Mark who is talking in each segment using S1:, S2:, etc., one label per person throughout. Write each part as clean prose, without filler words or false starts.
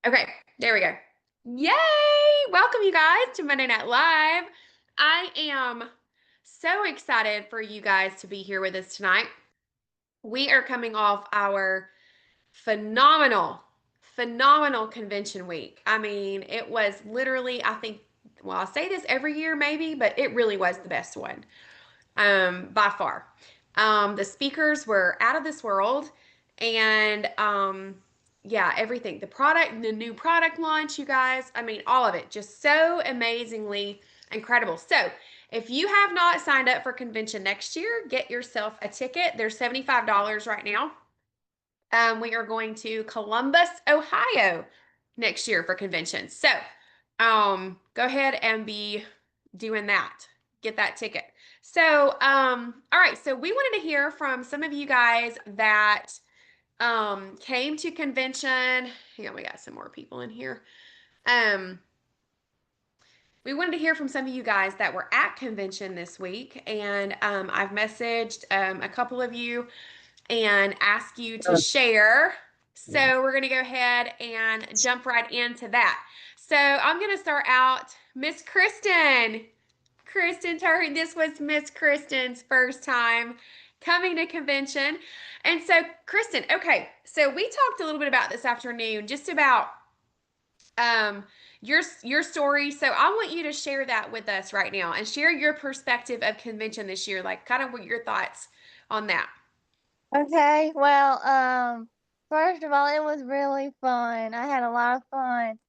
S1: Okay, there we go. Yay! Welcome, you guys, to Monday Night Live. I am so excited for you guys to be here with us tonight. We are coming off our phenomenal, phenomenal convention week. I mean, it was literally, I think, well, I say this every year maybe, but it really was the best one by far. The speakers were out of this world, and yeah, everything. The new product launch, you guys. I mean, all of it, just so amazingly incredible. So, if you have not signed up for convention next year, get yourself a ticket. They're $75 right now. We are going to Columbus, Ohio next year for convention. So, go ahead and be doing that. Get that ticket. So, all right. So we wanted to hear from some of you guys that came to convention. Yeah, we got some more people in here. Um, we wanted to hear from some of you guys that were at convention this week, and I've messaged a couple of you and ask you to share. So we're going to go ahead and jump right into that. So I'm going to start out, Miss Kristen. This was Miss Kristen's first time coming to convention. And so, Kristen, okay, so we talked a little bit about this afternoon, just about um your story. So I want you to share that with us right now and share your perspective of convention this year, like kind of what your thoughts on that.
S2: Okay, well, first of all, it was really fun. I had a lot of fun,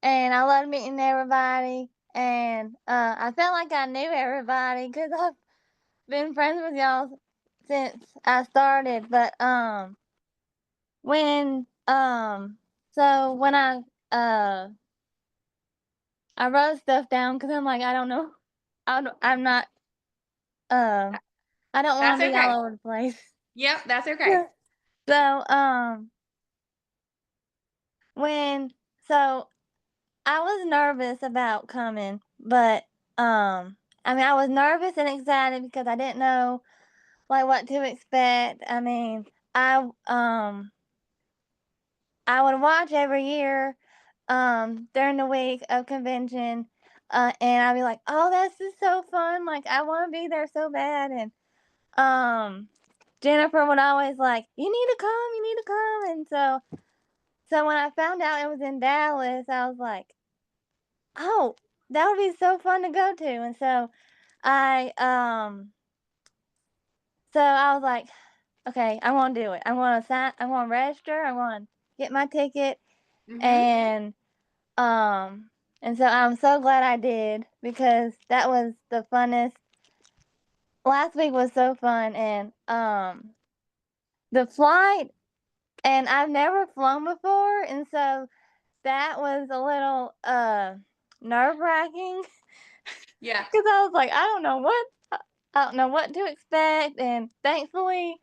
S2: and I loved meeting everybody. And I felt like I knew everybody because I've been friends with y'all since I started. But when so when I wrote stuff down because I'm like I don't know, I'm not uh I don't
S1: That's
S2: want to be
S1: okay.
S2: all over the place.
S1: Yep, that's okay.
S2: So when so I was nervous about coming, but, I mean, I was nervous and excited because I didn't know, like, what to expect. I mean, I would watch every year, during the week of convention, and I'd be like, "Oh, this is so fun, like, I wanna be there so bad," and, um, Jennifer would always like, you need to come," and so when I found out it was in Dallas, I was like, "Oh, that would be so fun to go to," and I, um so I was like, "Okay, I wanna do it. I wanna register, I wanna get my ticket,"
S1: Mm-hmm.
S2: and, um and so I'm so glad I did because that was the funnest last week was so fun, and, the flight and I've never flown before, and so that was a little, nerve-wracking.
S1: Yeah.
S2: 'Cause I was like, I don't know what to expect, and thankfully,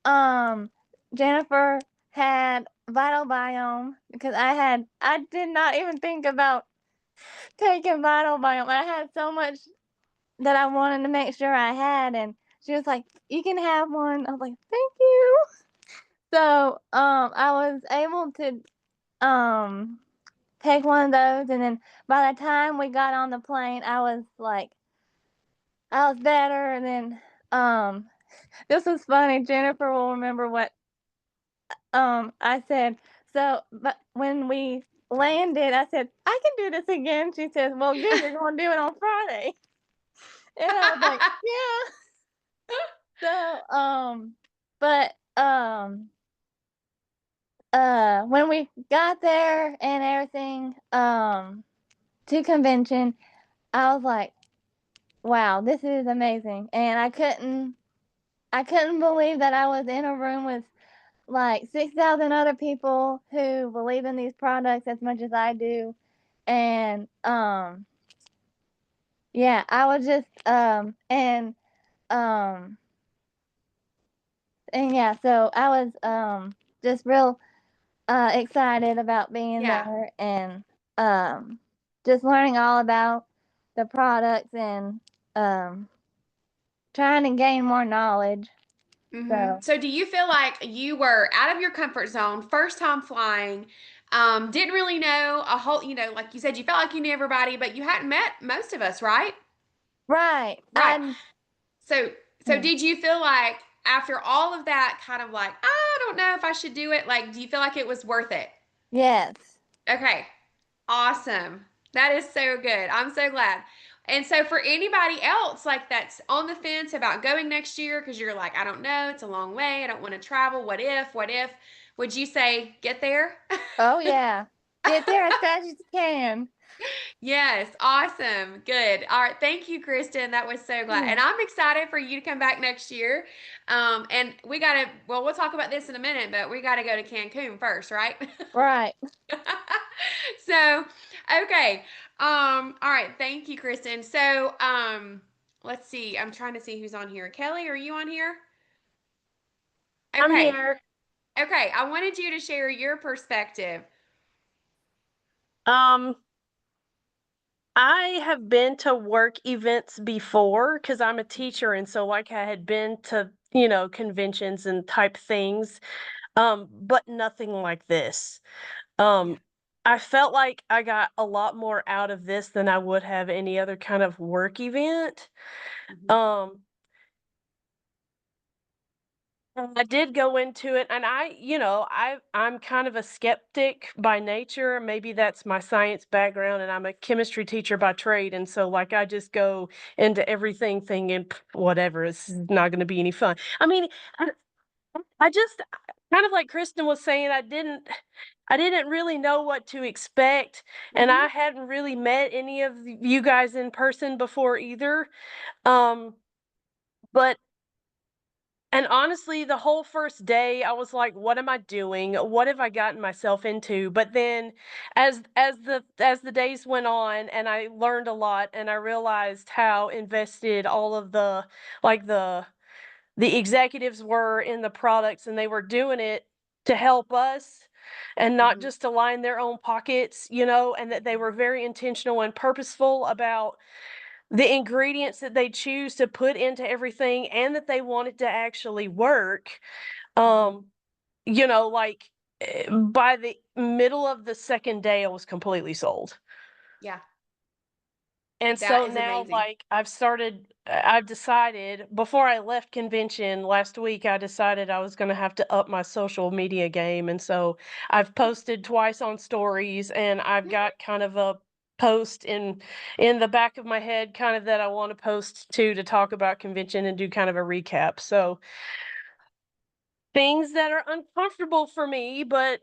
S2: um, Jennifer had Vital Biome because I did not even think about taking Vital Biome. I had so much that I wanted to make sure I had, and she was like, "You can have one." I was like, "Thank you." So, I was able to, um, take one of those, and then by the time we got on the plane, I was better, and then, this was funny, Jennifer will remember what, I said. So, but when we landed, I said, "I can do this again." She says, "Well, good, you're gonna do it on Friday." And I was like, "Yeah." So, but, when we got there and everything, to convention, I was like, "Wow, this is amazing." And I couldn't believe that I was in a room with like 6,000 other people who believe in these products as much as I do. And yeah, I was just um and yeah, so I was just real excited about being
S1: Yeah.
S2: there and um just learning all about the products and um trying to gain more knowledge.
S1: Mm-hmm.
S2: So
S1: So do you feel like you were out of your comfort zone, first time flying? Didn't really know a whole, like you said, you felt like you knew everybody, but you hadn't met most of us, right?
S2: Right.
S1: Right. So
S2: Mm,
S1: did you feel like after all of that, kind of like, I don't know if I should do it? Like, do you feel like it was worth it?
S2: yes.
S1: Okay. Awesome. That is so good. I'm so glad. And so for anybody else like that's on the fence about going next year because you're like, I don't know, it's a long way, I don't want to travel. What if? Would you say get there?
S2: Oh, yeah. Get there as fast as you can.
S1: Yes, awesome. Good. All right. Thank you, Kristen. That was so glad.
S2: Yeah.
S1: And I'm excited for you to come back next year. And we gotta, well, we'll talk about this in a minute, but we gotta go to Cancun first, right?
S2: Right.
S1: So, okay. All right. Thank you, Kristen. So, let's see. I'm trying to see who's on here. Kelly, are you on here?
S3: I'm
S1: Okay.
S3: here.
S1: Okay. I wanted you to share your perspective.
S3: Um, I have been to work events before because I'm a teacher, and so like I had been to, conventions and type things, but nothing like this.
S1: Yeah.
S3: Um, I felt like I got a lot more out of this than I would have any other kind of work event.
S1: Mhm.
S3: Um, I did go into it and I'm kind of a skeptic by nature. Maybe that's my science background and I'm a chemistry teacher by trade. And so like I just go into everything thinking whatever, it's not going to be any fun. I mean, I, I just kind of like Kristen was saying, I didn't really know what to expect and
S1: Mhm.
S3: I hadn't really met any of you guys in person before either. Um, but And honestly, the whole first day, I was like, "What am I doing? What have I gotten myself into?" But then, as the days went on, and I learned a lot, and I realized how invested all of like the executives were in the products, and they were doing it to help us, and not
S1: Mhm.
S3: just to line their own pockets, and that they were very intentional and purposeful about the ingredients that they choose to put into everything and that they want it to actually work.
S1: Mhm.
S3: Um, like by the middle of the second day, I was completely sold.
S1: Yeah.
S3: And
S1: That
S3: so
S1: is
S3: now,
S1: amazing.
S3: like, I've decided before I left convention last week, I decided I was going to have to up my social media game. And so I've posted twice on stories and I've got kind of a post in the back of my head kind of that I want to post to talk about convention and do kind of a recap. So things that are uncomfortable for me, but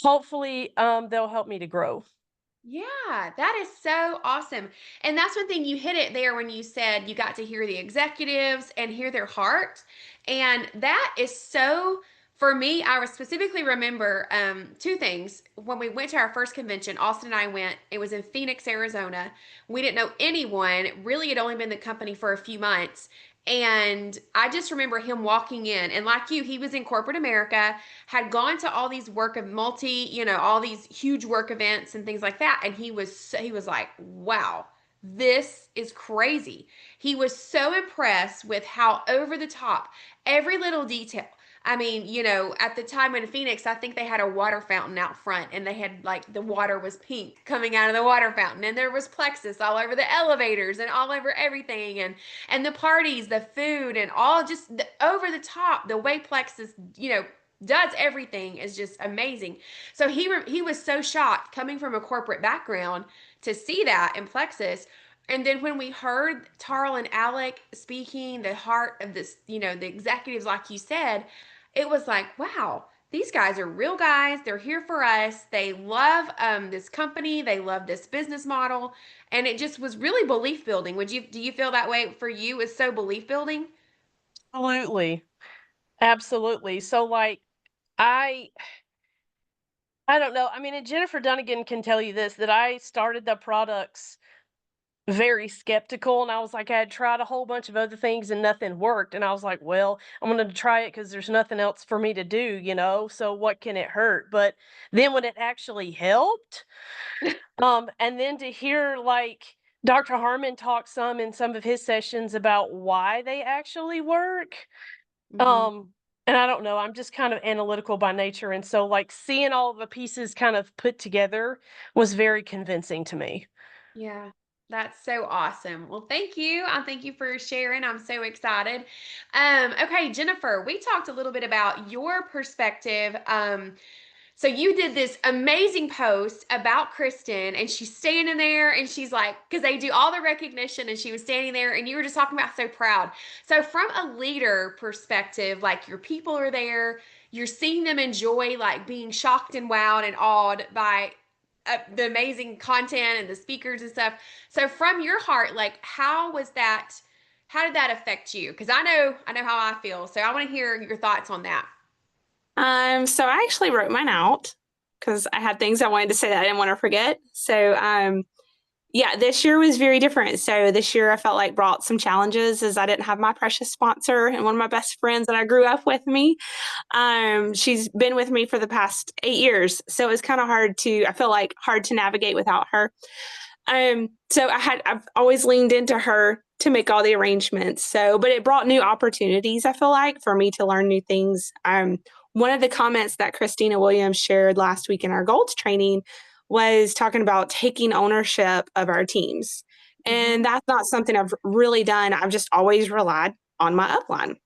S3: hopefully they'll help me to grow.
S1: Yeah, that is so awesome. And that's one thing you hit it there when you said you got to hear the executives and hear their heart. And that is so, for me, I specifically remember two things. When we went to our first convention, Austin and I went, it was in Phoenix, Arizona. We didn't know anyone, really had only been in the company for a few months. And I just remember him walking in, and like you, he was in corporate America, had gone to all these work of all these huge work events and things like that. And he was like, wow, this is crazy. He was so impressed with how over the top every little detail. I mean, at the time in Phoenix, I think they had a water fountain out front and they had like the water was pink coming out of the water fountain and there was plexus all over the elevators and all over everything and the parties, the food and all just over the top, the way plexus, does everything is just amazing. So he was so shocked coming from a corporate background to see that in Plexus. And then when we heard Tarl and Alec speaking the heart of this, the executives, like you said, it was like, wow, these guys are real guys. They're here for us. They love this company. They love this business model, and it just was really belief building. Do you feel that way for you? Is so belief building?
S3: Absolutely. Absolutely. So like I I don't know. I mean, and Jennifer Dunnigan can tell you this that I started the products very skeptical and I was like, I had tried a whole bunch of other things and nothing worked. And I was like, well, I'm going to try it because there's nothing else for me to do. So what can it hurt? But then when it actually helped, and then to hear like Dr. Harmon talk some in some of his sessions about why they actually work,
S1: Mm-hmm.
S3: um, And I don't know, I'm just kind of analytical by nature, and so, like, seeing all the pieces kind of put together was very convincing to me.
S1: Yeah, that's so awesome. Well, thank you. I thank you for sharing. I'm so excited. Okay, Jennifer, we talked a little bit about your perspective. So you did this amazing post about Kristen, and she's standing there, and she's like, because they do all the recognition, and she was standing there, and you were just talking about so proud. So from a leader perspective, like your people are there, you're seeing them enjoy like being shocked and wowed and awed by the amazing content and the speakers and stuff. So from your heart, like how was that? How did that affect you? Because I know how I feel. So I want to hear your thoughts on that.
S4: So I actually wrote mine out because I had things I wanted to say that I didn't want to forget. So, yeah, this year was very different. So this year I felt like brought some challenges as I didn't have my precious sponsor and one of my best friends that I grew up with me. She's been with me for the past 8 years. So it was kind of I feel like hard to navigate without her. So I've always leaned into her to make all the arrangements. So, but it brought new opportunities, I feel like, for me to learn new things. One of the comments that Christina Williams shared last week in our goals training was talking about taking ownership of our teams.
S1: Mm-hmm.
S4: And that's not something I've really done. I've just always relied on my upline.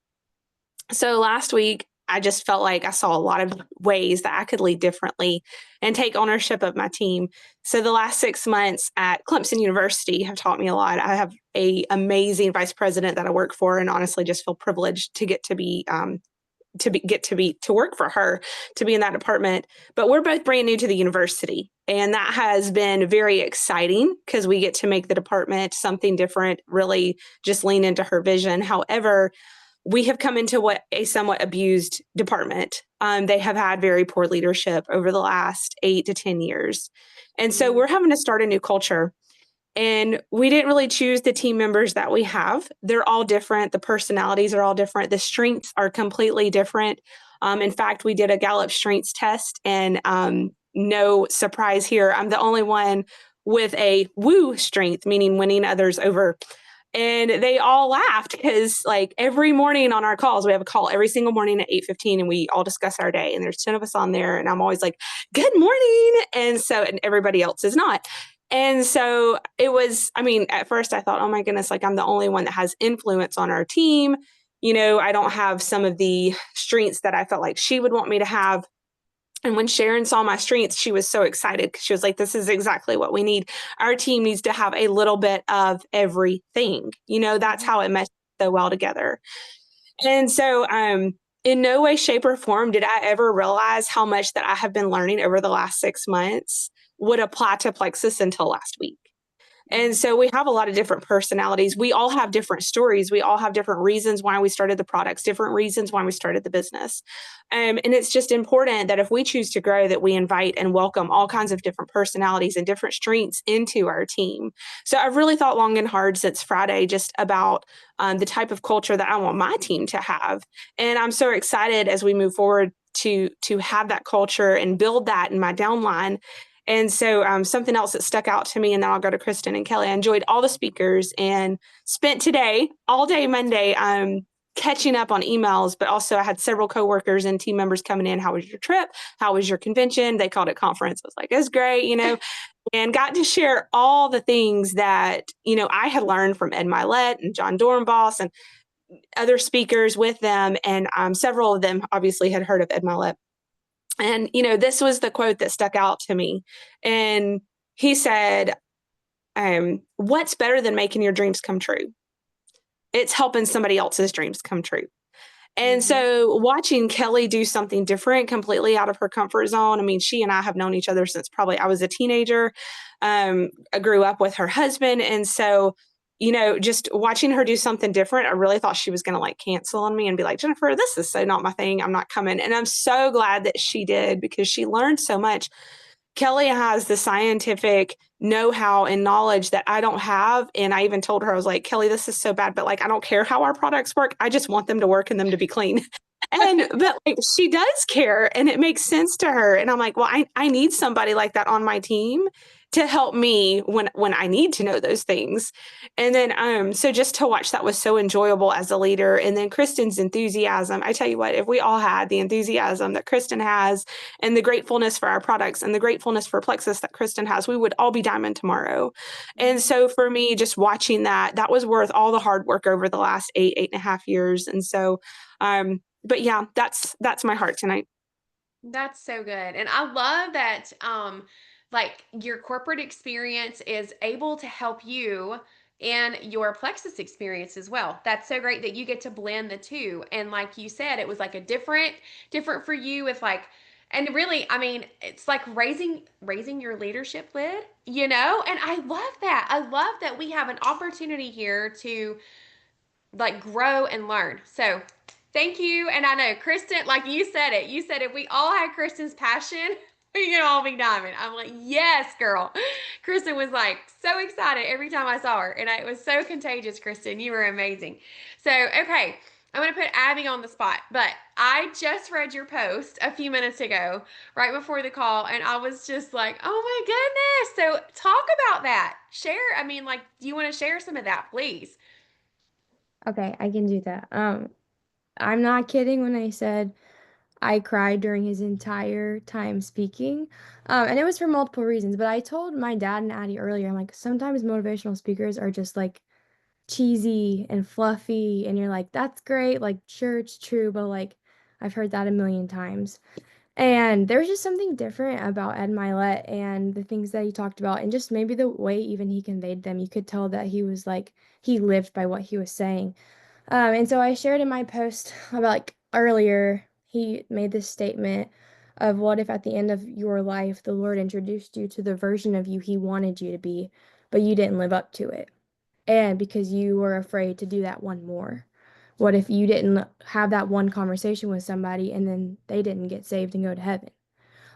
S4: So last week, I just felt like I saw a lot of ways that I could lead differently and take ownership of my team. So the last 6 months at Clemson University have taught me a lot. I have a amazing vice president that I work for, and honestly, just feel privileged to get to work for her, to be in that department. But we're both brand new to the university, and that has been very exciting because we get to make the department something different, really just lean into her vision. However, we have come into what a somewhat abused department. They have had very poor leadership over the last 8 to 10 years. And so
S1: Mm-hmm.
S4: we're having to start a new culture. And we didn't really choose the team members that we have. They're all different. The personalities are all different. The strengths are completely different. In fact, we did a Gallup strengths test, and no surprise here, I'm the only one with a woo strength, meaning winning others over. And they all laughed because, like, every morning on our calls, we have a call every single morning at 8:15, and we all discuss our day. And there's 10 of us on there, and I'm always like, "Good morning," and everybody else is not. And so it was, I mean, at first I thought, oh my goodness, like I'm the only one that has influence on our team. I don't have some of the strengths that I felt like she would want me to have. And when Sharon saw my strengths, she was so excited because she was like, this is exactly what we need. Our team needs to have a little bit of everything. That's how it meshed so well together. And so, in no way, shape, or form did I ever realize how much that I have been learning over the last 6 months would apply to Plexus until last week. And so we have a lot of different personalities. We all have different stories. We all have different reasons why we started the products, different reasons why we started the business. And it's just important that if we choose to grow, that we invite and welcome all kinds of different personalities and different strengths into our team. So I've really thought long and hard since Friday just about the type of culture that I want my team to have. And I'm so excited as we move forward to have that culture and build that in my downline. And so something else that stuck out to me, and then I'll go to Kristen and Kelly. I enjoyed all the speakers and spent today, all day Monday, catching up on emails, but also I had several coworkers and team members coming in. How was your trip? How was your convention? They called it conference. I was like, it's great, and got to share all the things that, I had learned from Ed Milet and John Dornbos and other speakers with them. And several of them obviously had heard of Ed Milet. And, this was the quote that stuck out to me. And he said, what's better than making your dreams come true? It's helping somebody else's dreams come true. And so watching Kelly do something different, completely out of her comfort zone. I mean, she and I have known each other since probably I was a teenager. I grew up with her husband. And so, just watching her do something different, I really thought she was going to like cancel on me and be like, Jennifer, this is so not my thing. I'm not coming. And I'm so glad that she did because she learned so much. Kelly has the scientific know-how and knowledge that I don't have. And I even told her, I was like, Kelly, this is so bad, but like, I don't care how our products work. I just want them to work and them to be clean. But like, she does care and it makes sense to her. And I'm like, well, I need somebody like that on my team. to help me when I need to know those things. And then so just to watch that was so enjoyable as a leader. And then Kristen's enthusiasm. I tell you what, if we all had the enthusiasm that Kristen has and the gratefulness for our products and the gratefulness for Plexus that Kristen has, we would all be diamond tomorrow. And so for me, just watching that, that was worth all the hard work over the last 8.5 years. And so but yeah, that's my heart tonight.
S1: That's so good. And I love that like your corporate experience is able to help you in your Plexus experience as well. That's so great that you get to blend the two. And like you said, it was like a different for you with like and really, I mean, it's like raising your leadership lid, you know? And I love that. I love that we have an opportunity here to like grow and learn. So thank you. And I know Kristen, like you said it, you said if we all had Kristen's passion, we could all be diamond. I'm like, yes, girl. Kristen was like so excited every time I saw her. And it was so contagious, Kristen. You were amazing. So, okay. I'm going to put Abby on the spot, but I just read your post a few minutes ago, right before the call, and I was just like, oh my goodness. So, talk about that. Share, I mean, like, do you want to share some of that, please?
S5: Okay, I can do that. I'm not kidding when I said I cried during his entire time speaking. And it was for multiple reasons, but I told my dad and Addie earlier, I'm like, sometimes motivational speakers are just like cheesy and fluffy, and you're like, that's great, like, sure, it's true, but like, I've heard that a million times. And there was just something different about Ed Milet and the things that he talked about, and just maybe the way even he conveyed them. You could tell that he was like, he lived by what he was saying. And so I shared in my post about like earlier, he made this statement of what if at the end of your life the Lord introduced you to the version of you he wanted you to be, but you didn't live up to it. And because you were afraid to do that one more. What if you didn't have that one conversation with somebody and then they didn't get saved and go to heaven?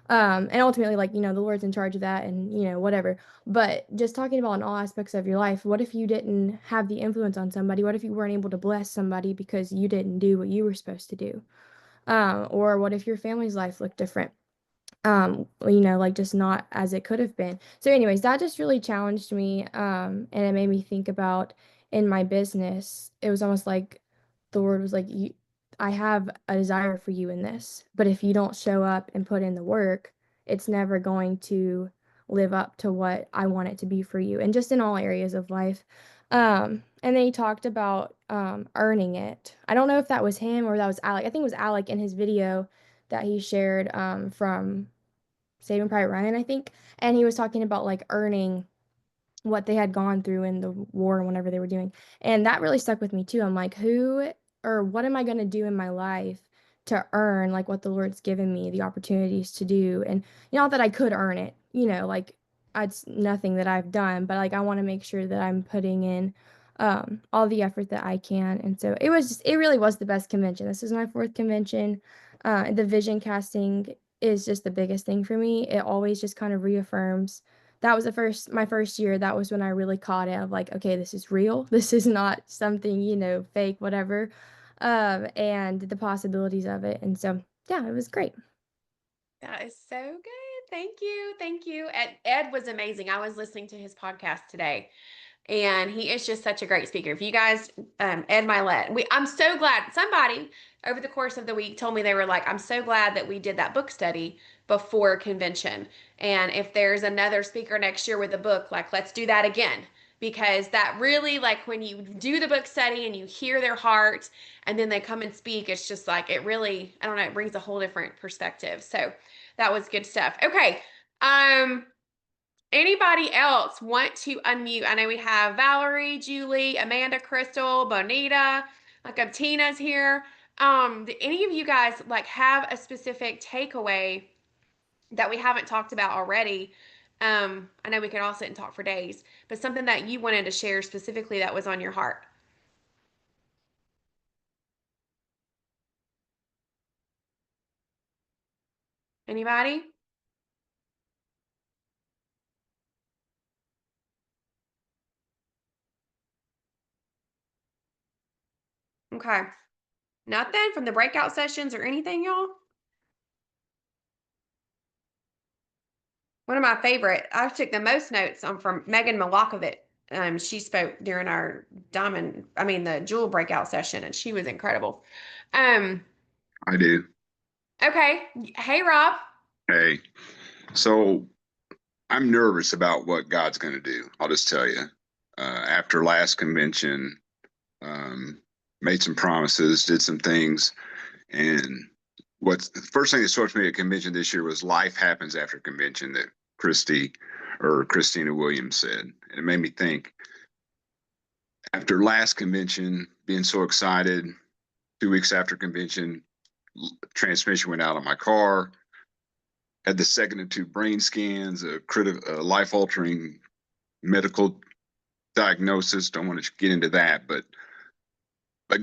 S5: And ultimately, like, the Lord's in charge of that and, whatever. But just talking about in all aspects of your life, what if you didn't have the influence on somebody? What if you weren't able to bless somebody because you didn't do what you were supposed to do? Or what if your family's life looked different? Like just not as it could have been. So anyways, that just really challenged me. And it made me think about in my business, it was almost like the Lord was like, I have a desire for you in this, but if you don't show up and put in the work, it's never going to live up to what I want it to be for you. And just in all areas of life. And then he talked about earning it. I don't know if that was him or that was Alec. I think it was Alec in his video that he shared from Saving Private Ryan, I think. And he was talking about like earning what they had gone through in the war and whatever they were doing. And that really stuck with me too. I'm like, who or what am I going to do in my life to earn like what the Lord's given me the opportunities to do? And not that I could earn it, like it's nothing that I've done, but like I want to make sure that I'm putting in all the effort that I can. And so it really was the best convention. This is my fourth convention. The vision casting is just the biggest thing for me. It always just kind of reaffirms that was my first year. That was when I really caught it of like, okay, this is real. This is not something, fake, whatever. And the possibilities of it. And so, yeah, it was great.
S1: That is so good. Thank you. Thank you. Ed was amazing. I was listening to his podcast today, and he is just such a great speaker. If you guys, Ed Milet, I'm so glad somebody over the course of the week told me they were like, I'm so glad that we did that book study before convention. And if there's another speaker next year with a book, like, let's do that again. Because that really, like, when you do the book study and you hear their heart and then they come and speak, it's just like, it really, I don't know, it brings a whole different perspective. So that was good stuff. Okay. Anybody else want to unmute? I know we have Valerie, Julie, Amanda, Crystal, Bonita, like Tina's here. Do any of you guys like have a specific takeaway that we haven't talked about already? I know we could all sit and talk for days, but something that you wanted to share specifically that was on your heart. Anybody? Okay. Nothing from the breakout sessions or anything, y'all? One of my favorite. I took the most notes on from Megan Malakovich. She spoke during our the jewel breakout session, and she was incredible. Um,
S6: I do.
S1: okay. Hey, Rob.
S6: Hey, so I'm nervous about what God's going to do. I'll just tell you. After last convention, um, made some promises, did some things, and what's the first thing that struck me at convention this year was life happens after convention that Christina Williams said. And it made me think after last convention, being so excited, 2 weeks after convention, transmission went out on my car, had the second and two brain scans, a life altering medical diagnosis. Don't want to get into that, but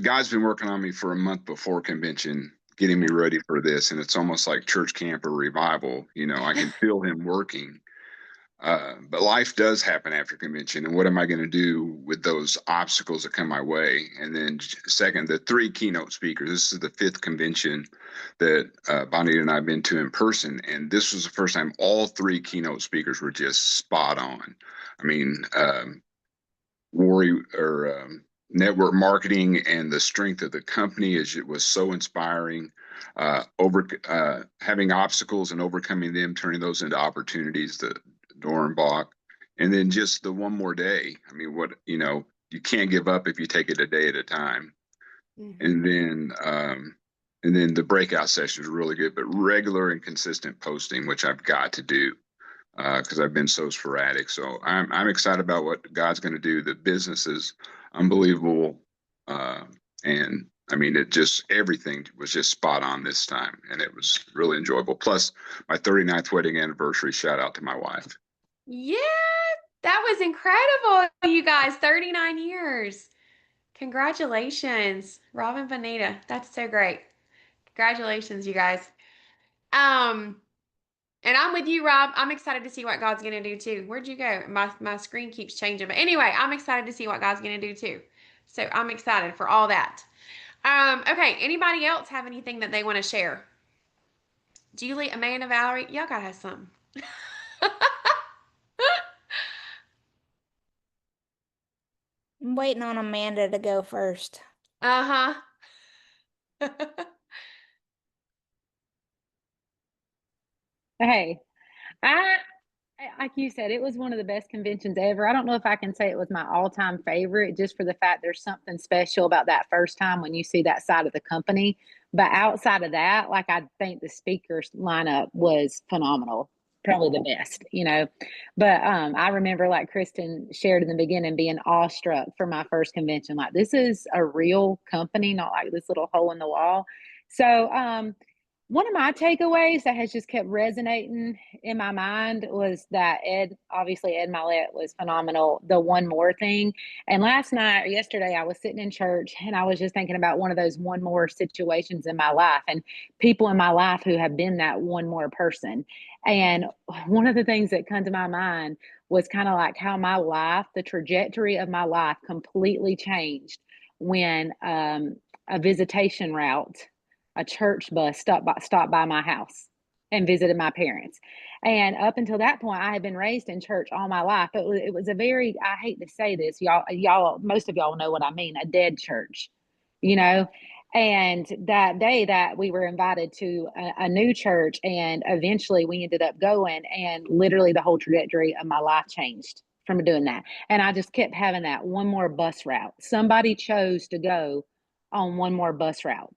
S6: God's been working on me for a month before convention, getting me ready for this, and it's almost like church camp or revival. I can feel Him working. But life does happen after convention, and what am I going to do with those obstacles that come my way? And then, second, the three keynote speakers. This is the fifth convention that Bonnie and I have been to in person, and this was the first time all three keynote speakers were just spot on. I mean, worry or network marketing and the strength of the company it was so inspiring. Over having obstacles and overcoming them, turning those into opportunities. The Dornbach, and then just the one more day. I mean, you can't give up if you take it a day at a time.
S1: Mm-hmm.
S6: And then the breakout sessions are really good, but regular and consistent posting, which I've got to do because I've been so sporadic. So I'm excited about what God's going to do. The business is unbelievable, and I mean, everything was just spot on this time, and it was really enjoyable. Plus, my 39th wedding anniversary. Shout out to my wife.
S1: Yeah, that was incredible, you guys. 39 years. Congratulations, Rob and Bonita. That's so great. Congratulations, you guys. And I'm with you, Rob. I'm excited to see what God's gonna do too. Where'd you go? My screen keeps changing. But anyway, I'm excited to see what God's gonna do too. So I'm excited for all that. Okay, anybody else have anything that they want to share? Julie, Amanda, Valerie, y'all gotta have something.
S2: I'm waiting on Amanda to go first.
S1: Uh-huh.
S7: Hey, like you said, it was one of the best conventions ever. I don't know if I can say it was my all-time favorite, just for the fact there's something special about that first time when you see that side of the company. But outside of that, like I think the speakers lineup was phenomenal, probably the best. But I remember, like Kristen shared in the beginning, being awestruck for my first convention. Like, this is a real company, not like this little hole in the wall. So one of my takeaways that has just kept resonating in my mind was that Ed Milet was phenomenal. The one more thing. And last night or yesterday, I was sitting in church and I was just thinking about one of those one more situations in my life and people in my life who have been that one more person. And one of the things that come to my mind was kind of like how my life, the trajectory of my life completely changed when a visitation route, a church bus stopped by my house and visited my parents. And up until that point, I had been raised in church all my life. It was a very, I hate to say this, most of y'all know what I mean, a dead church, you know? And that day that we were invited to a new church, and eventually we ended up going, and literally the whole trajectory of my life changed from doing that. And I just kept having that one more bus route. Somebody chose to go on one more bus route,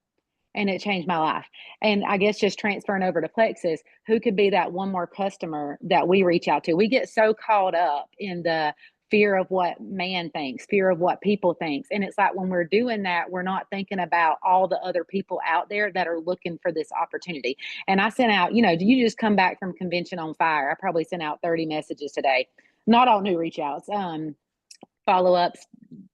S7: and it changed my life. And I guess just transferring over to Plexus, who could be that one more customer that we reach out to? We get so caught up in the fear of what man thinks, fear of what people thinks. And it's like when we're doing that, we're not thinking about all the other people out there that are looking for this opportunity. And I sent out, do you just come back from convention on fire? I probably sent out 30 messages today, not all new reach outs. Follow-ups,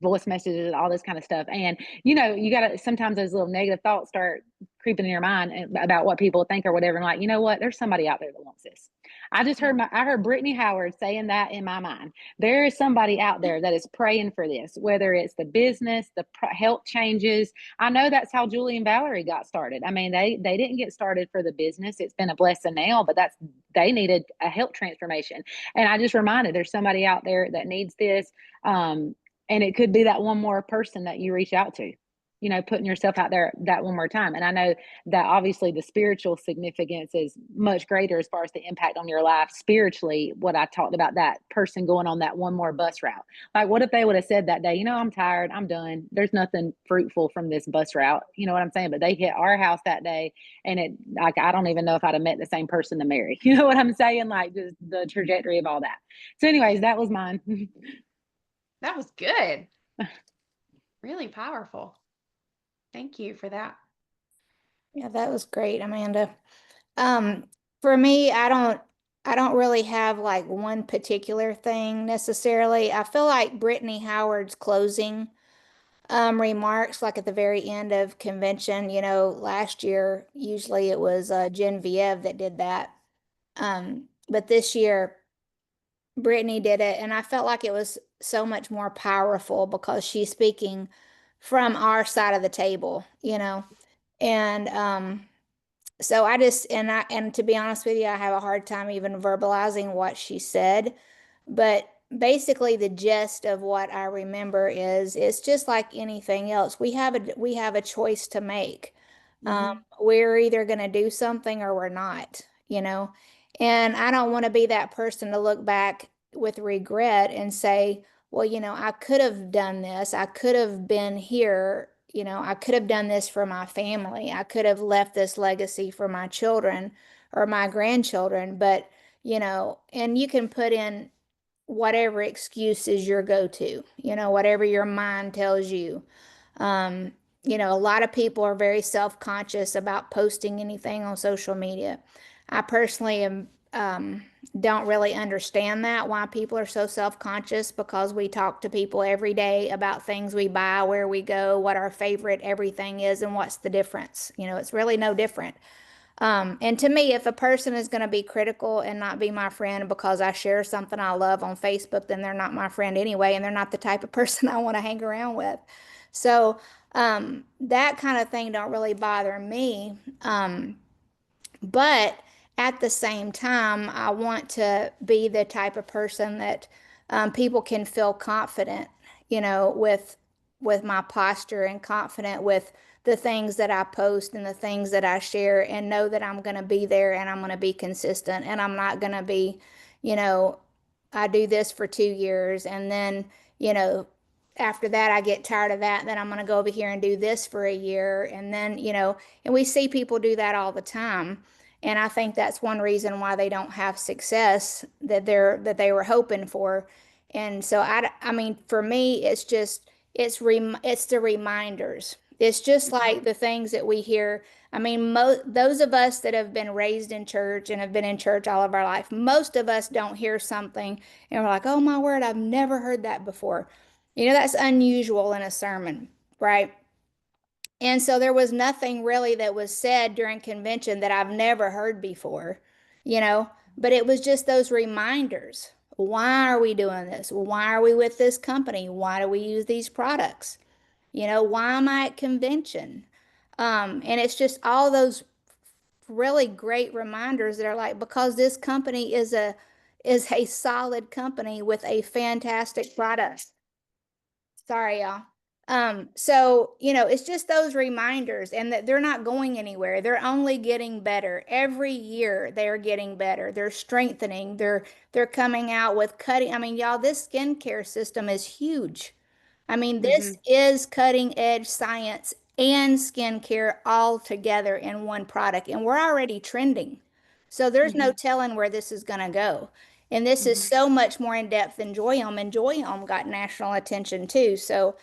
S7: voice messages, all this kind of stuff. And you gotta, sometimes those little negative thoughts start creeping in your mind about what people think or whatever. And like, you know what, there's somebody out there that wants this. I just heard I heard Brittany Howard saying that in my mind. There is somebody out there that is praying for this, whether it's the business, the health changes. I know that's how Julie and Valerie got started. I mean, they didn't get started for the business. It's been a blessing now, but they needed a health transformation. And I just reminded there's somebody out there that needs this. And it could be that one more person that you reach out to, you know, putting yourself out there that one more time. And I know that obviously the spiritual significance is much greater as far as the impact on your life spiritually. What I talked about, that person going on that one more bus route. Like, what if they would have said that day, you know, I'm tired, I'm done. There's nothing fruitful from this bus route. You know what I'm saying? But they hit our house that day, and it, like, I don't even know if I'd have met the same person to marry. You know what I'm saying? Like, just the trajectory of all that. So anyways, that was mine.
S1: That was good. Really powerful. Thank you for that.
S2: Yeah, that was great, Amanda. For me, I don't really have like one particular thing necessarily. I feel like Brittany Howard's closing remarks, like at the very end of convention, you know, last year, usually it was Genevieve that did that. But this year, Brittany did it, and I felt like it was so much more powerful because she's speaking from our side of the table, you know. And so and to be honest with you, I have a hard time even verbalizing what she said. But basically the gist of what I remember is it's just like anything else. We have a choice to make. We're either going to do something or we're not, you know. And I don't want to be that person to look back with regret and say, well, you know, I could have done this. I could have been here. You know, I could have done this for my family. I could have left this legacy for my children or my grandchildren. But, you know, and you can put in whatever excuse is your go-to, you know, whatever your mind tells you. Um, you know, a lot of people are very self-conscious about posting anything on social media. I personally don't really understand that, why people are so self-conscious, because we talk to people every day about things we buy, where we go, what our favorite everything is, and what's the difference. You know, it's really no different. And to me, if a person is going to be critical and not be my friend because I share something I love on Facebook, then they're not my friend anyway, and they're not the type of person I want to hang around with. So that kind of thing don't really bother me. But at the same time, I want to be the type of person that people can feel confident, you know, with my posture and confident with the things that I post and the things that I share, and know that I'm going to be there and I'm going to be consistent, and I'm not going to be, you know, I do this for 2 years and then, you know, after that I get tired of that, then I'm going to go over here and do this for a year, and then, you know, and we see people do that all the time. And I think that's one reason why they don't have success that they were hoping for. And so I mean, for me, it's just it's the reminders. It's just like the things that we hear. I mean, those of us that have been raised in church and have been in church all of our life, most of us don't hear something and we're like, "Oh my word, I've never heard that before." You know, that's unusual in a sermon, right? And so there was nothing really that was said during convention that I've never heard before, you know, but it was just those reminders. Why are we doing this? Why are we with this company? Why do we use these products? You know, why am I at convention? And it's just all those really great reminders that are like, because this company is a solid company with a fantastic product. Sorry, y'all. So, you know, it's just those reminders, and that they're not going anywhere. They're only getting better. Every year they're getting better. They're strengthening. They're coming out with cutting. I mean, y'all, this skincare system is huge. I mean, this is cutting edge science and skincare all together in one product, and we're already trending. So there's no telling where this is going to go. And this is so much more in depth than Joyum, and Joyum got national attention too. So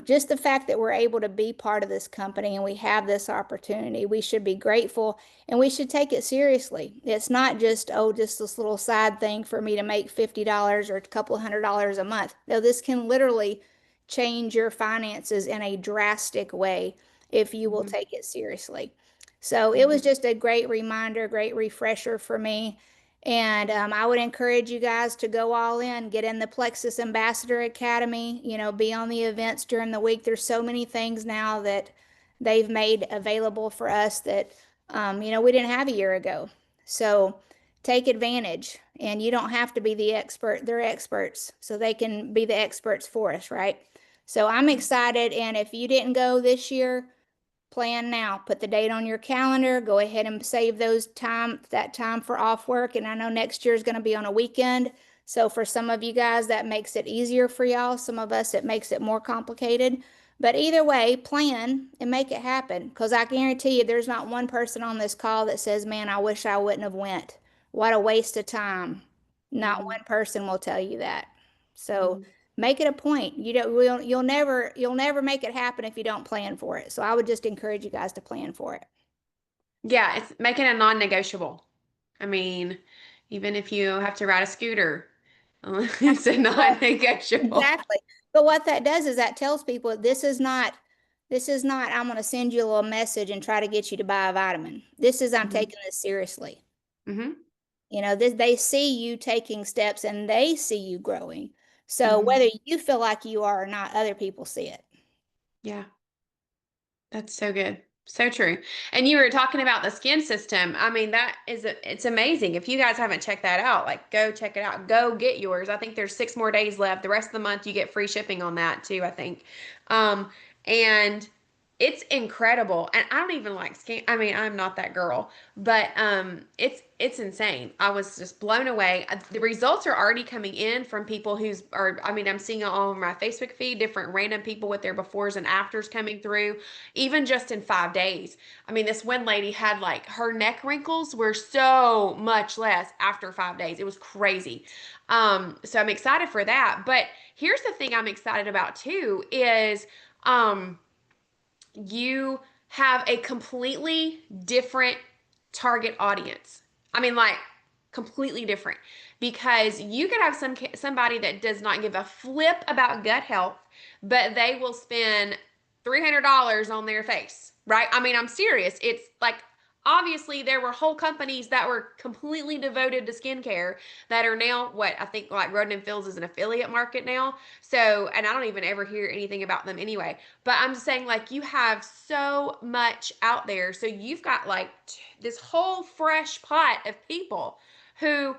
S2: just the fact that we're able to be part of this company and we have this opportunity, we should be grateful and we should take it seriously. It's not just, oh, just this little side thing for me to make $50 or a couple $100 a month. No, this can literally change your finances in a drastic way if you will take it seriously. So it was just a great reminder, great refresher for me.
S8: And I would encourage you guys to go all in, get in the Plexus Ambassador Academy, be on the events during the week. There's so many things now that they've made available for us that, we didn't have a year ago. So take advantage, and you don't have to be the expert. They're experts, so they can be the experts for us, right? So I'm excited. And if you didn't go this year, plan now. Put the date on your calendar. Go ahead and save that time for off work. And I know next year is going to be on a weekend. So for some of you guys, that makes it easier for y'all. Some of us, it makes it more complicated. But either way, plan and make it happen. Because I guarantee you, there's not one person on this call that says, man, I wish I wouldn't have went. What a waste of time. Not one person will tell you that. So make it a point. You'll never make it happen if you don't plan for it. So I would just encourage you guys to plan for it.
S1: Yeah, it's making it non-negotiable. I mean, even if you have to ride a scooter, it's a non-negotiable.
S8: Exactly. But what that does is that tells people this is not I'm going to send you a little message and try to get you to buy a vitamin. This is I'm taking this seriously.
S1: Mm-hmm.
S8: They see you taking steps and they see you growing. So whether you feel like you are or not, other people see it.
S1: Yeah. That's so good. So true. And you were talking about the skin system. I mean, it's amazing. If you guys haven't checked that out, like go check it out. Go get yours. I think there's 6 more days left. The rest of the month you get free shipping on that too, I think. And it's incredible. And I don't even like skin. I mean, I'm not that girl, but it's insane. I was just blown away. The results are already coming in from people I mean, I'm seeing it all over my Facebook feed, different random people with their befores and afters coming through, even just in 5 days. I mean, this one lady had like her neck wrinkles were so much less after 5 days. It was crazy. So I'm excited for that. But here's the thing I'm excited about too is you have a completely different target audience. I mean, like completely different because you could have somebody that does not give a flip about gut health, but they will spend $300 on their face, right? I mean, I'm serious. It's like obviously there were whole companies that were completely devoted to skincare that are now what I think like Roden and Fields is an affiliate market now. So, and I don't even ever hear anything about them anyway. But I'm just saying like you have so much out there. So you've got like this whole fresh pot of people who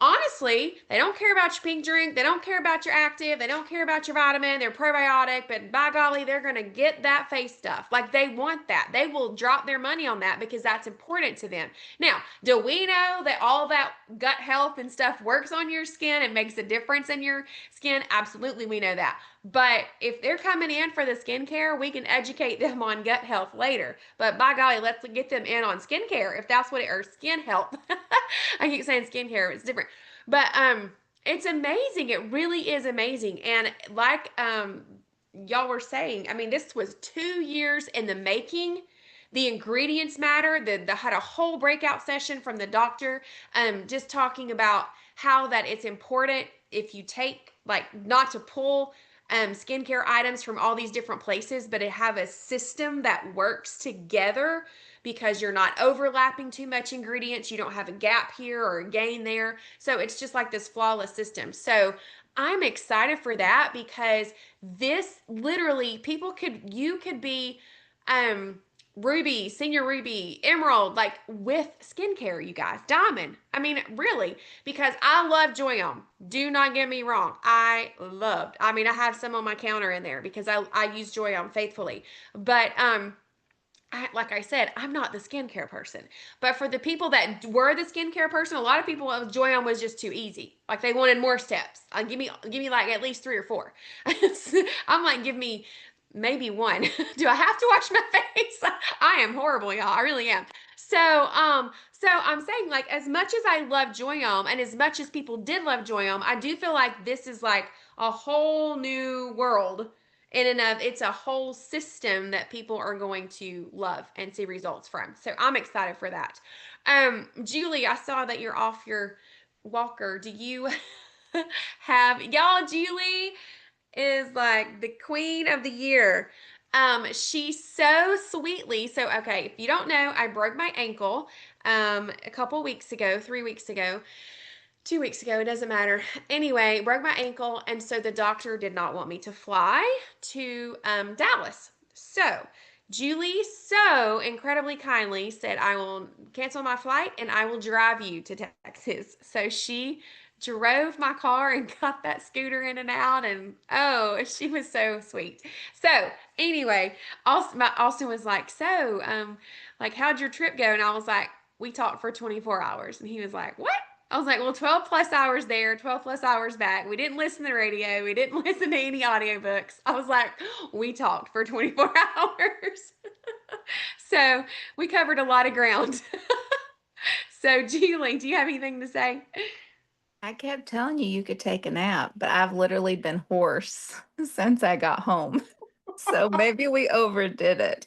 S1: honestly, they don't care about your pink drink. They don't care about your active. They don't care about your vitamin, their probiotic. But by golly, they're going to get that face stuff. Like they want that. They will drop their money on that because that's important to them. Now, do we know that all that gut health and stuff works on your skin and makes a difference in your skin? Absolutely, we know that. But if they're coming in for the skincare, we can educate them on gut health later. But by golly, let's get them in on skincare if that's what or skin health. I keep saying skincare, it's different. But it's amazing. It really is amazing. And like y'all were saying, I mean, this was 2 years in the making. The ingredients matter. The had a whole breakout session from the doctor, just talking about how that it's important if you take like not to pull skincare items from all these different places, but to have a system that works together because you're not overlapping too much ingredients. You don't have a gap here or a gain there. So it's just like this flawless system. So I'm excited for that because this literally you could be ruby, senior ruby, emerald, like with skincare, you guys, diamond. I mean, really, because I love Joyome. Do not get me wrong. I have some on my counter in there because I use Joyome faithfully. But like I said, I'm not the skincare person. But for the people that were the skincare person, a lot of people Joyome was just too easy. Like they wanted more steps. Give me like at least 3 or 4. I'm like, give me maybe 1. Do I have to wash my face? I am horrible, y'all. I really am. So I'm saying like as much as I love Joyome and as much as people did love Joyome, I do feel like this is like a whole new world in and of it's a whole system that people are going to love and see results from. So I'm excited for that. Julie, I saw that you're off your walker. Do you have y'all? Julie is like the queen of the year. She so sweetly, so okay, if you don't know, I broke my ankle a couple weeks ago, 3 weeks ago, 2 weeks ago, it doesn't matter. Anyway, broke my ankle, and so the doctor did not want me to fly to Dallas. So Julie so incredibly kindly said, I will cancel my flight and I will drive you to Texas. So she drove my car and got that scooter in and out, and oh, she was so sweet. So anyway, Austin was like, so like, how'd your trip go? And I was like, we talked for 24 hours. And he was like, what? I was like, well, 12 plus hours there, 12 plus hours back. We didn't listen to the radio. We didn't listen to any audiobooks. I was like, we talked for 24 hours. So we covered a lot of ground. So, Julie, do you have anything to say?
S2: I kept telling you you could take a nap, but I've literally been hoarse since I got home. So maybe we overdid it.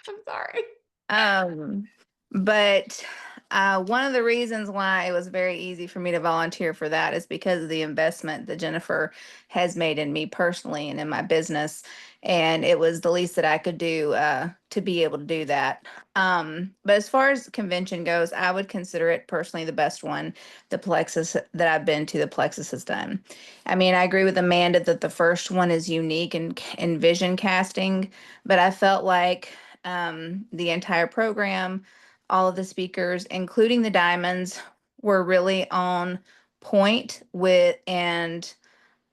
S1: I'm sorry.
S2: Um, but one of the reasons why it was very easy for me to volunteer for that is because of the investment that Jennifer has made in me personally and in my business. And it was the least that I could do to be able to do that. But as far as convention goes, I would consider it personally the best one, the Plexus that I've been to, the Plexus has done. I mean, I agree with Amanda that the first one is unique in vision casting, but I felt like the entire program, all of the speakers, including the diamonds, were really on point with and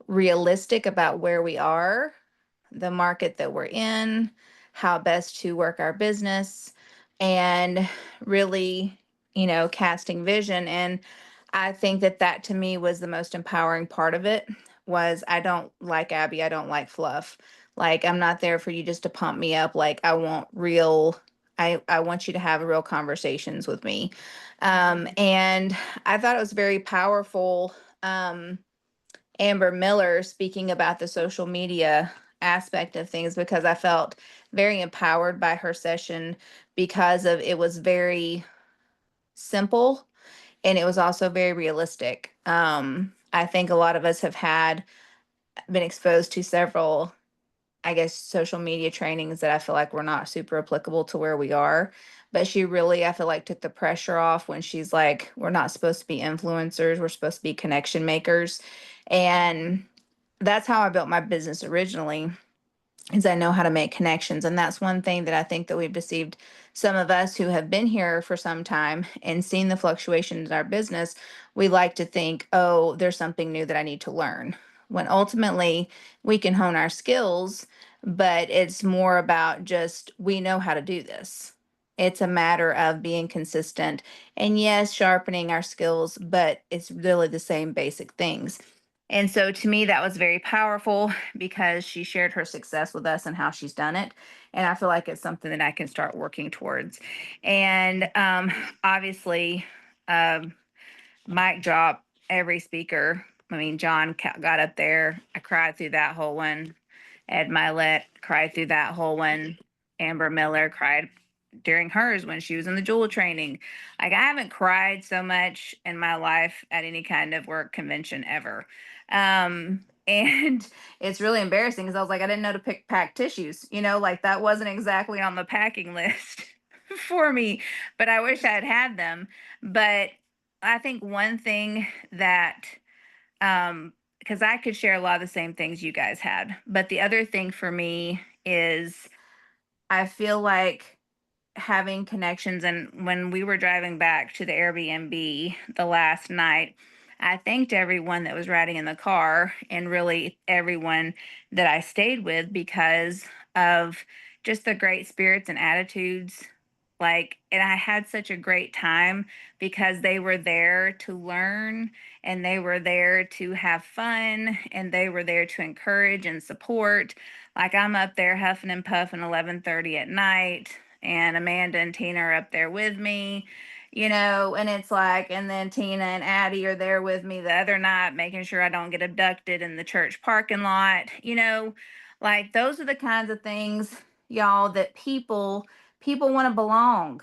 S2: realistic about where we are, the market that we're in, how best to work our business, and really, casting vision. And I think that that to me was the most empowering part of it was I don't like Abby, I don't like fluff. Like I'm not there for you just to pump me up. Like I want real I want you to have real conversations with me. And I thought it was very powerful. Amber Miller speaking about the social media aspect of things because I felt very empowered by her session because of it was very simple and it was also very realistic. I think a lot of us have been exposed to several, I guess, social media trainings that I feel like were not super applicable to where we are. But she really, I feel like, took the pressure off when she's like, we're not supposed to be influencers, we're supposed to be connection makers. And that's how I built my business originally is I know how to make connections. And that's one thing that I think that we've deceived some of us who have been here for some time and seen the fluctuations in our business. We like to think, oh, there's something new that I need to learn. When ultimately we can hone our skills, but it's more about just we know how to do this. It's a matter of being consistent and yes, sharpening our skills, but it's really the same basic things. And so to me, that was very powerful because she shared her success with us and how she's done it. And I feel like it's something that I can start working towards. And obviously, um, mic drop every speaker. I mean, John got up there. I cried through that whole one. Ed Milet cried through that whole one. Amber Miller cried during hers when she was in the jewel training. Like I haven't cried so much in my life at any kind of work convention ever. And it's really embarrassing because I was like, I didn't know to pack tissues, like that wasn't exactly on the packing list for me, but I wish I'd had them. But I think one thing that, because I could share a lot of the same things you guys had, but the other thing for me is I feel like having connections. And when we were driving back to the Airbnb the last night, I thanked everyone that was riding in the car and really everyone that I stayed with because of just the great spirits and attitudes. Like, and I had such a great time because they were there to learn and they were there to have fun and they were there to encourage and support. Like I'm up there huffing and puffing 11:30 at night and Amanda and Tina are up there with me, and it's like, and then Tina and Addie are there with me the other night, making sure I don't get abducted in the church parking lot, like those are the kinds of things, y'all, that people want to belong.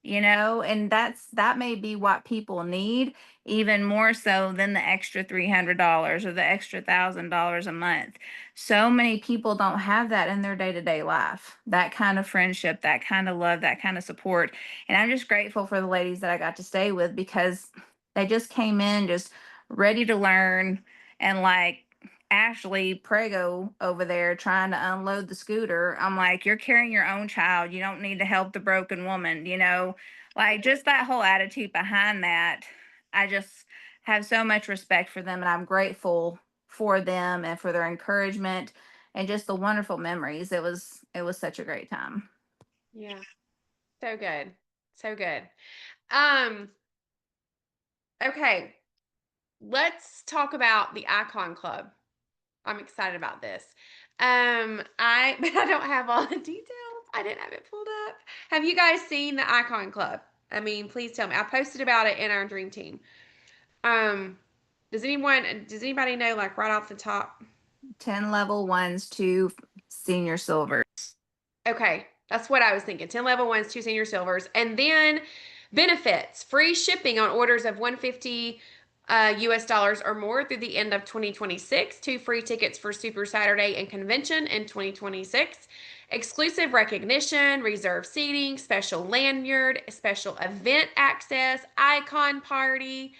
S2: and that may be what people need even more so than the extra $300 or the extra $1,000 a month. So many people don't have that in their day-to-day life, that kind of friendship, that kind of love, that kind of support. And I'm just grateful for the ladies that I got to stay with because they just came in just ready to learn. And like Ashley Prego over there trying to unload the scooter, I'm like, you're carrying your own child. You don't need to help the broken woman. Like just that whole attitude behind that. I just have so much respect for them and I'm grateful for them and for their encouragement and just the wonderful memories. It was such a great time.
S1: Yeah. So good. So good. Um, okay. Let's talk about the Icon Club. I'm excited about this. But I don't have all the details. I didn't have it pulled up. Have you guys seen the Icon Club? I mean, please tell me. I posted about it in our dream team. Um, does anybody know like right off the top?
S2: 10 level ones to senior silver.
S1: Okay, that's what I was thinking. 10 level ones, 2 senior silvers. And then benefits, free shipping on orders of 150 US dollars or more through the end of 2026. 2 free tickets for Super Saturday and convention in 2026. Exclusive recognition, reserved seating, special lanyard, special event access, icon party,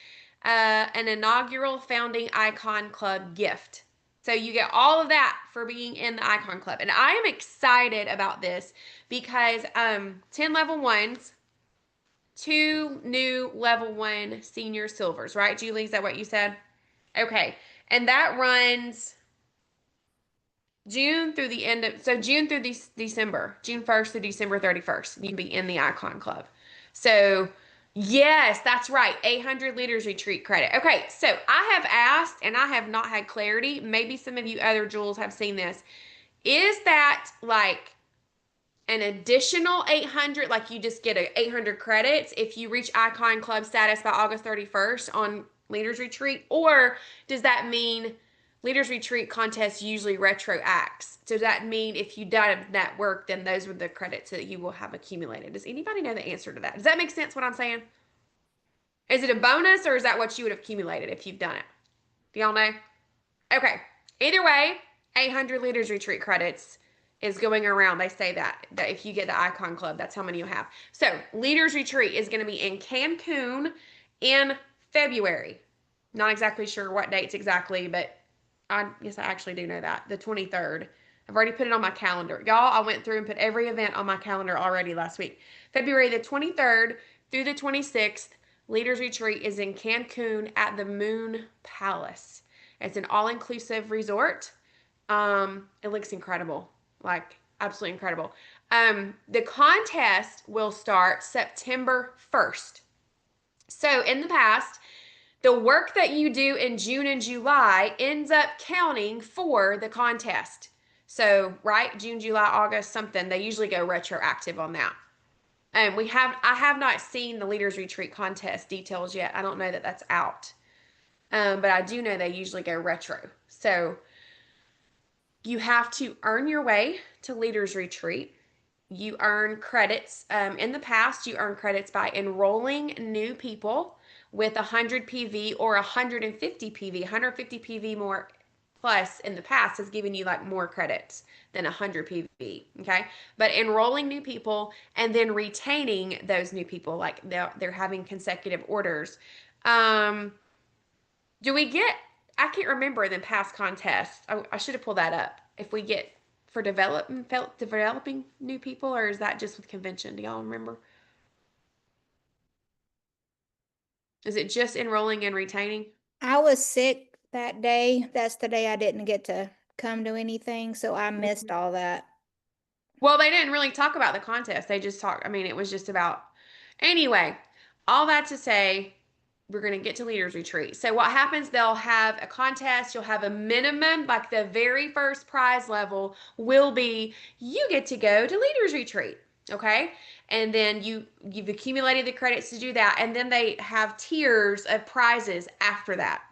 S1: an inaugural founding icon club gift. So you get all of that for being in the Icon Club. And I am excited about this because 10 level ones, 2 new level 1 senior silvers, right? Julie, is that what you said? Okay. And that runs June through the end of, so June through December, June 1st to December 31st, you can be in the Icon Club. So yes, that's right. 800 Leaders Retreat credit. Okay, so I have asked and I have not had clarity. Maybe some of you other jewels have seen this. Is that like an additional 800, like you just get 800 credits if you reach Icon Club status by August 31st on Leaders Retreat? Or does that mean Leaders Retreat contests usually retroacts? Does that mean if you done that work, then those were the credits that you will have accumulated? Does anybody know the answer to that? Does that make sense what I'm saying? Is it a bonus or is that what you would have accumulated if you've done it? Do y'all know? Okay. Either way, 800 Leaders Retreat credits is going around. They say that if you get the Icon Club, that's how many you have. So Leaders Retreat is going to be in Cancun in February. Not exactly sure what dates exactly, but I guess I actually do know that. The 23rd. I've already put it on my calendar. Y'all, I went through and put every event on my calendar already last week. February the 23rd through the 26th, Leaders Retreat is in Cancun at the Moon Palace. It's an all-inclusive resort. It looks incredible, like absolutely incredible. The contest will start September 1st. So in the past, the work that you do in June and July ends up counting for the contest. So, right, June, July, August, something, they usually go retroactive on that. And I have not seen the Leaders Retreat contest details yet. I don't know that that's out. But I do know they usually go retro. So you have to earn your way to Leaders Retreat. You earn credits. In the past, you earn credits by enrolling new people with 100 PV or 150 PV. 150 PV more plus in the past has given you like more credits than 100 PV. Okay. But enrolling new people and then retaining those new people, like they're having consecutive orders. Do we get, I can't remember the past contests. I should have pulled that up. If we get for developing new people, or is that just with convention? Do y'all remember? Is it just enrolling and retaining?
S8: I was sick that day. That's the day I didn't get to come to anything, so I missed all that.
S1: Well, they didn't really talk about the contest. They just talked, I mean, it was just about, anyway, all that to say, we're going to get to Leaders Retreat. So what happens, they'll have a contest. You'll have a minimum, like the very first prize level will be, you get to go to Leaders Retreat. Okay. And then you've accumulated the credits to do that. And then they have tiers of prizes after that.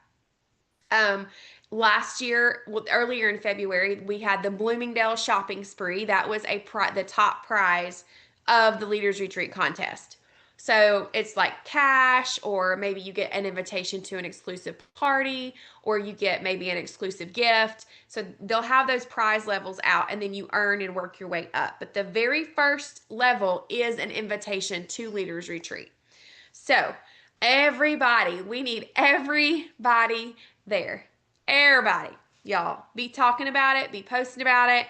S1: Last year, earlier in February, we had the Bloomingdale shopping spree. That was the top prize of the Leaders Retreat contest. So it's like cash, or maybe you get an invitation to an exclusive party, or you get maybe an exclusive gift. So they'll have those prize levels out, and then you earn and work your way up. But the very first level is an invitation to Leaders Retreat. So everybody, we need everybody there. Everybody. Y'all be talking about it, be posting about it.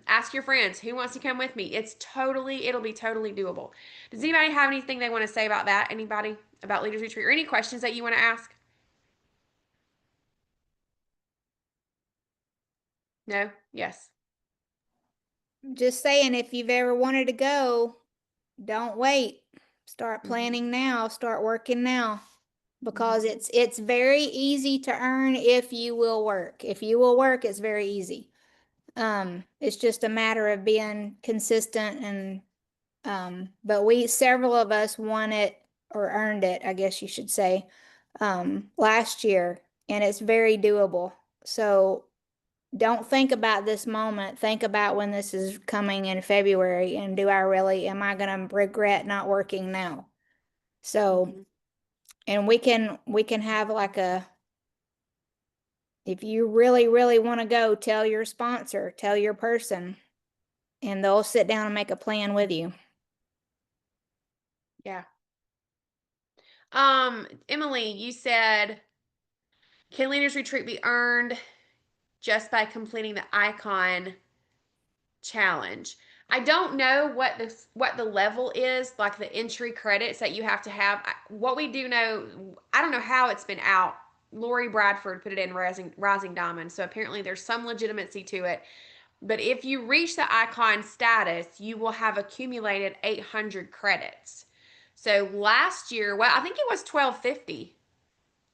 S1: Ask your friends who wants to come with me. It'll be totally doable. Does anybody have anything they want to say about that? Anybody about Leaders Retreat, or any questions that you want to ask? No? Yes.
S8: Just saying, if you've ever wanted to go, don't wait. Start
S1: Mm-hmm.
S8: planning now, start working now. Because
S1: Mm-hmm.
S8: it's very easy to earn if you will work. If you will work, it's very easy. It's just a matter of being consistent, and but several of us won it, or earned it, I guess you should say, last year, and it's very doable. So don't think about this moment. Think about when this is coming in February, and am I going to regret not working now? So,
S1: Mm-hmm.
S8: and we can have like if you really, really want to go, tell your sponsor, tell your person, and they'll sit down and make a plan with you.
S1: Yeah. Emily, you said, can Leaders Retreat be earned just by completing the icon challenge? I don't know what the level is, like the entry credits that you have to have. What we do know, I don't know how it's been out. Lori Bradford put it in Rising Diamond, so apparently there's some legitimacy to it. But if you reach the icon status, you will have accumulated 800 credits. So last year, well, I think it was 1250.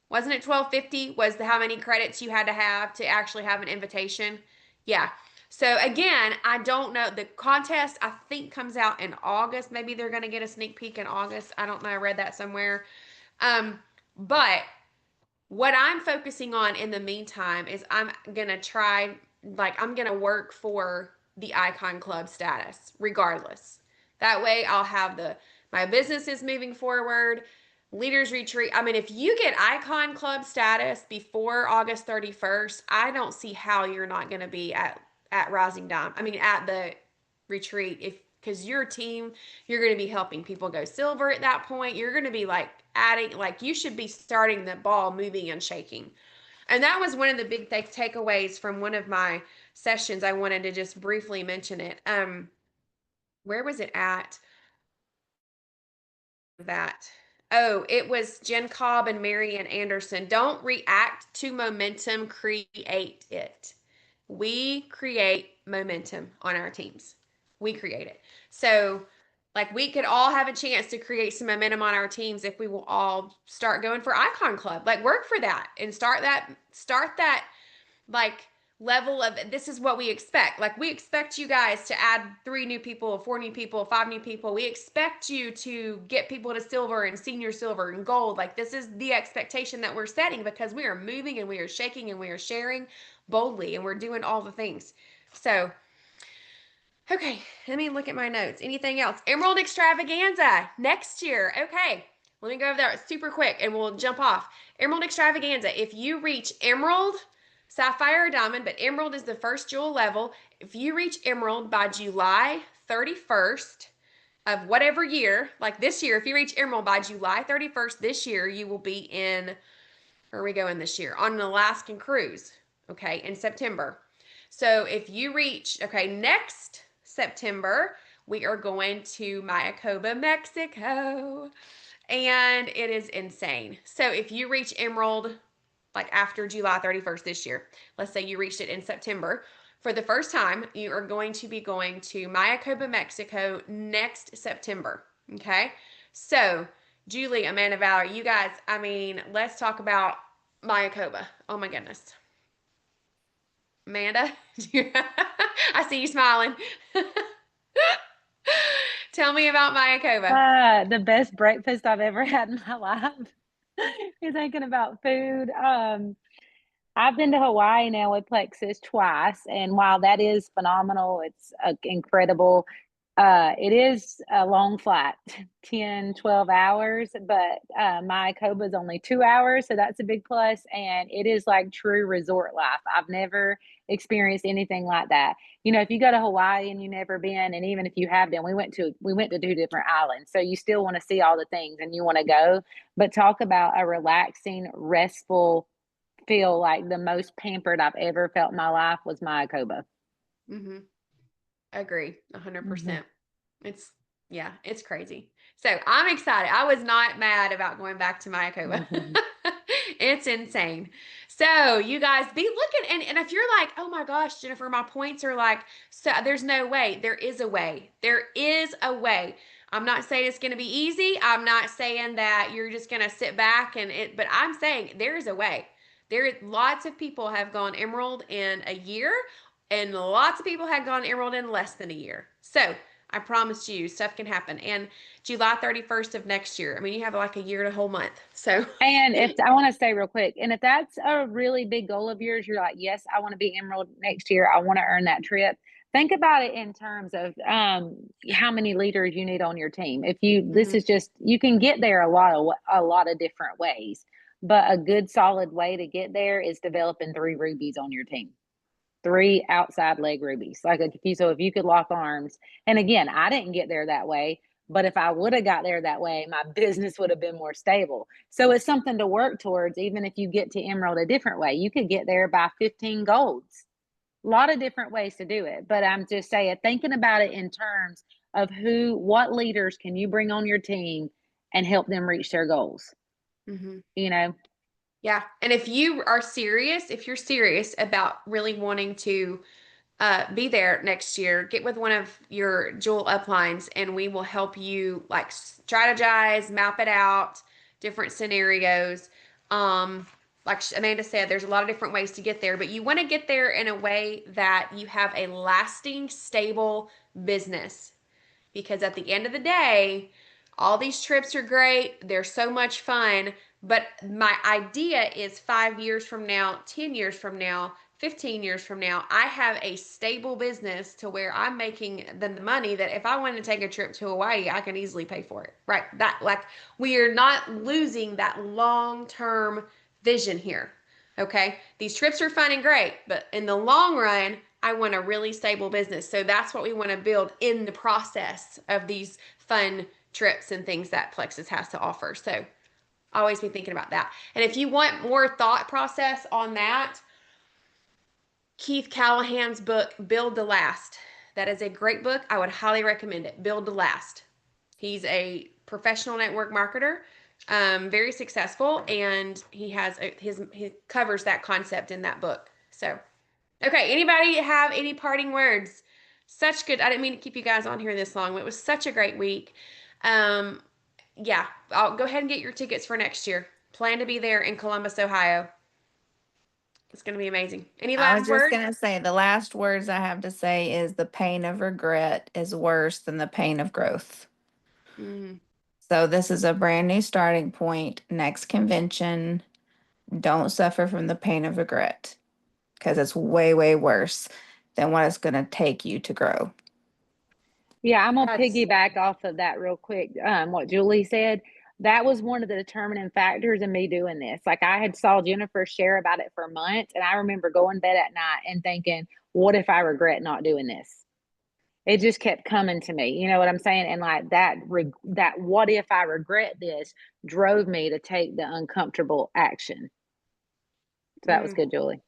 S1: Wasn't it 1250 was how many credits you had to have actually have an invitation? Yeah. So again, I don't know. The contest, I think, comes out in August. Maybe they're going to get a sneak peek in August. I don't know. I read that somewhere. But what I'm focusing on in the meantime is I'm going to try, like, I'm going to work for the Icon Club status regardless. That way I'll have my business is moving forward. Leaders Retreat. I mean, if you get Icon Club status before August 31st, I don't see how you're not going to be at Rising Diamond. I mean, at the retreat, because your team, you're going to be helping people go silver at that point. You're going to be like adding, like, you should be starting the ball moving and shaking. And that was one of the big takeaways from one of my sessions. I wanted to just briefly mention it. Where was it at? That. Oh, it was Jen Cobb and Marian Anderson. Don't react to momentum, create it. We create momentum on our teams. We create it. So, like, we could all have a chance to create some momentum on our teams if we will all start going for Icon Club. Like, work for that and start that like level of, this is what we expect. Like, we expect you guys to add 3 new people, 4 new people, 5 new people. We expect you to get people to silver and senior silver and gold. Like, this is the expectation that we're setting, because we are moving and we are shaking and we are sharing boldly and we're doing all the things. So, okay, let me look at my notes. Anything else? Emerald Extravaganza next year. Okay, let me go over there super quick and we'll jump off. Emerald Extravaganza. If you reach Emerald, Sapphire, or Diamond, but Emerald is the first jewel level. If you reach Emerald by July 31st of whatever year, like this year, if you reach Emerald by July 31st this year, you will be in, where are we going this year? On an Alaskan cruise, okay, in September. So if you reach, okay, next September, we are going to Mayakoba, Mexico, and it is insane. So if you reach Emerald, like after July 31st this year, let's say you reached it in September, for the first time, you are going to be going to Mayakoba, Mexico next September, okay? So, Julie, Amanda, Valerie, you guys, I mean, let's talk about Mayakoba. Oh my goodness. Amanda, I see you smiling. Tell me about Mayakoba.
S7: The best breakfast I've ever had in my life. You're thinking about food. I've been to Hawaii now with Plexus twice, and while that is phenomenal, it's incredible. It is a long flight, 10, 12 hours, but my Coba is only 2 hours, so that's a big plus. And it is like true resort life. I've never experienced anything like that. You know, if you go to Hawaii and you've never been, and even if you have been, we went to 2 different islands, so you still want to see all the things and you want to go. But talk about a relaxing, restful feel. Like the most pampered I've ever felt in my life was my Coba.
S1: Mm-hmm. Agree, 100%. It's yeah, it's crazy. So I'm excited. I was not mad about going back to Mayakoba. It's insane. So you guys be looking, and if you're like, oh my gosh, Jennifer, my points are like, so there's no way. There is a way. There is a way. I'm not saying it's going to be easy. I'm not saying that you're just going to sit back but I'm saying there is a way. Lots of people have gone Emerald in a year, and lots of people had gone Emerald in less than a year. So I promise you, stuff can happen. And July 31st of next year, I mean, you have like a year and a whole month. So,
S7: And if I want to say real quick, and if that's a really big goal of yours, you're like, yes, I want to be Emerald next year. I want to earn that trip. Think about it in terms of how many leaders you need on your team. If you, this is just, you can get there a lot of different ways, but a good solid way to get there is developing 3 rubies on your team. 3 outside leg rubies. Like if you could lock arms, and again, I didn't get there that way, but if I would have got there that way, my business would have been more stable. So it's something to work towards. Even if you get to Emerald a different way, you could get there by 15 golds. A lot of different ways to do it, but I'm just saying, thinking about it in terms of what leaders can you bring on your team and help them reach their goals. You know.
S1: Yeah. And if you're serious about really wanting to be there next year, get with one of your Jewel uplines and we will help you like strategize, map it out, different scenarios. Like Amanda said, there's a lot of different ways to get there, but you want to get there in a way that you have a lasting, stable business. Because at the end of the day, all these trips are great. They're so much fun. But my idea is 5 years from now, 10 years from now, 15 years from now, I have a stable business to where I'm making the money that if I wanted to take a trip to Hawaii, I can easily pay for it. Right? That like we are not losing that long-term vision here. Okay? These trips are fun and great, but in the long run, I want a really stable business. So that's what we want to build in the process of these fun trips and things that Plexus has to offer. So always be thinking about that. And if you want more thought process on that, Keith Callahan's book, Build to Last. That is a great book. I would highly recommend it. Build to Last. He's a professional network marketer, very successful, and he covers that concept in that book. So, okay, anybody have any parting words? Such good. I didn't mean to keep you guys on here this long, but it was such a great week. Yeah, I'll go ahead and get your tickets for next year. Plan to be there in Columbus, Ohio. It's going to be amazing. Any
S2: I was
S1: last
S2: just
S1: words?
S2: going to say the last words I have to say is the pain of regret is worse than the pain of growth. So this is a brand new starting point. Next convention, don't suffer from the pain of regret because it's way, way worse than what it's going to take you to grow.
S7: Yeah, I'm gonna piggyback off of that real quick. What Julie said, that was one of the determining factors in me doing this. Like I had saw Jennifer share about it for months, and I remember going to bed at night and thinking, "What if I regret not doing this?" It just kept coming to me. You know what I'm saying? And like that "what if I regret this" drove me to take the uncomfortable action. So that was good, Julie.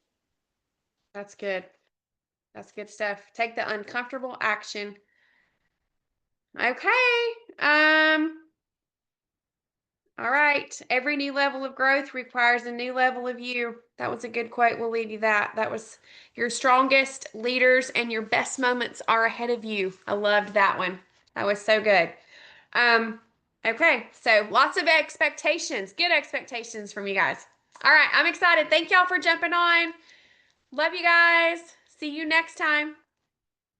S1: That's good. That's good stuff. Take the uncomfortable action. Okay. All right. Every new level of growth requires a new level of you. That was a good quote. We'll leave you that. That was your strongest leaders and your best moments are ahead of you. I loved that one. That was so good. Okay. So lots of expectations, good expectations from you guys. All right. I'm excited. Thank y'all for jumping on. Love you guys. See you next time.